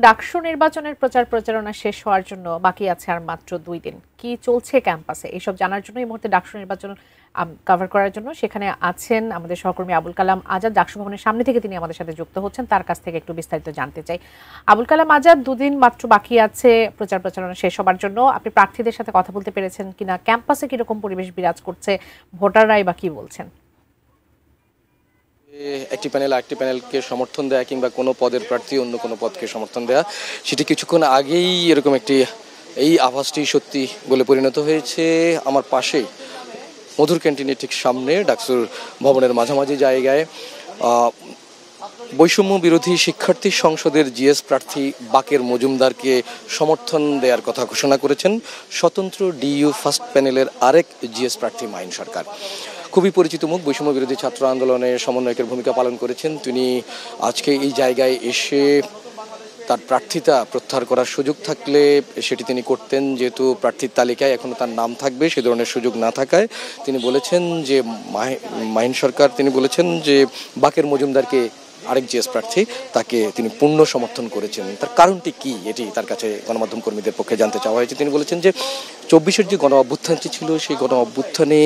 ডাকসু নির্বাচনের প্রচার প্রচারণা শেষ হওয়ার জন্য বাকি আছে আর মাত্র 2 দিন। কি চলছে ক্যাম্পাসে এইসব জানার জন্য এই মুহূর্তে ডাকসু নির্বাচন কভার করার জন্য সেখানে আছেন আমাদের সহকর্মী আবুল কালাম আজাদ। ডাকসু ভবনের সামনে থেকে তিনি আমাদের সাথে যুক্ত হচ্ছেন, তার কাছ থেকে একটু বিস্তারিত জানতে চাই। আবুল কালাম আজাদ, 2 দিন মাত্র বাকি আছে প্রচার প্রচারণা শেষ হবার জন্য। আপনি প্রার্থীদের সাথে কথা বলতে পেরেছেন কিনা? ক্যাম্পাসে কিরকম পরিবেশ বিরাজ করছে? ভোটাররাই বা কি বলছেন? একটি প্যানেল আরেকটি প্যানেলকে সমর্থন দেয়া কিংবা কোনো পদের প্রার্থী অন্য কোনো পদকে সমর্থন দেয়া, সেটি কিছুক্ষণ আগেই এরকম একটি এই আভাসটি সত্যি বলে পরিণত হয়েছে। আমার পাশেই মধুর ক্যান্টিনের ঠিক সামনে ডাকসুর ভবনের মাঝামাঝি জায়গায় বৈষম্য বিরোধী শিক্ষার্থী সংসদের জিএস প্রার্থী বাকের মজুমদারকে সমর্থন দেওয়ার কথা ঘোষণা করেছেন স্বতন্ত্র ডিইউ ফার্স্ট প্যানেলের আরেক জিএস প্রার্থী মাহিন সরকার। খুবই পরিচিত মুখ, বৈষম্য বিরোধী ছাত্র আন্দোলনে সমন্বয়কের ভূমিকা পালন করেছেন তিনি। আজকে এই জায়গায় এসে তার প্রার্থিতা প্রত্যাহার করার সুযোগ থাকলে সেটি তিনি করতেন, যেহেতু প্রার্থীর তালিকায় এখনও তার নাম থাকবে সে ধরনের সুযোগ না থাকায় তিনি বলেছেন যে মাহিন সরকার তিনি বলেছেন যে বাকের মজুমদারকে আরেক জিএস প্রার্থী তাকে তিনি পূর্ণ সমর্থন করেছেন। তার কারণটি কি, এটি তার কাছে গণমাধ্যম কর্মীদের পক্ষে জানতে চাওয়া হয়েছে। তিনি বলেছেন যে 24-এর যে গণ অভ্যুত্থানটি ছিল সেই গণ অভ্যুত্থানে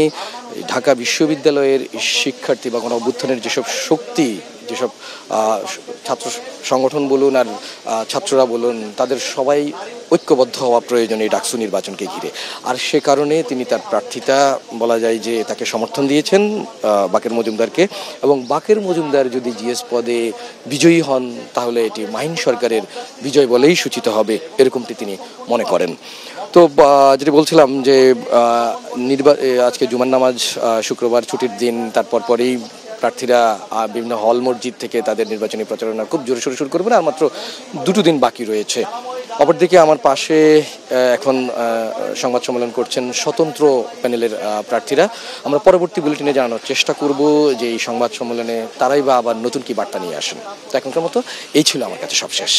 ঢাকা বিশ্ববিদ্যালয়ের শিক্ষার্থী বা গণ অভ্যুত্থানের যেসব শক্তি, যেসব ছাত্র সংগঠন বলুন আর ছাত্ররা বলুন, তাদের সবাই ঐক্যবদ্ধ হওয়া প্রয়োজন এই ডাকসু নির্বাচনকে ঘিরে। আর সে কারণে তিনি তার প্রার্থিতা বলা যায় যে তাকে সমর্থন দিয়েছেন বাকের মজুমদারকে, এবং বাকের মজুমদার যদি জিএস পদে বিজয়ী হন তাহলে এটি মাহিন সরকারের বিজয় বলেই সূচিত হবে, এরকমটি তিনি মনে করেন। তো যেটি বলছিলাম যে আজকে জুমার নামাজ, শুক্রবার ছুটির দিন, তারপর পরেই প্রার্থীরা বিভিন্ন হল মসজিদ থেকে তাদের নির্বাচনী প্রচারণা খুব জোরে সোরে শুরু করবেন। আর মাত্র 2 দিন বাকি রয়েছে। অপরদিকে আমার পাশে এখন সংবাদ সম্মেলন করছেন স্বতন্ত্র প্যানেলের প্রার্থীরা। আমরা পরবর্তী বুলেটিনে জানানোর চেষ্টা করব যে এই সংবাদ সম্মেলনে তারাই বা আবার নতুন কি বার্তা নিয়ে আসেন। তো এখনকার মতো এই ছিল আমার কাছে সবশেষ।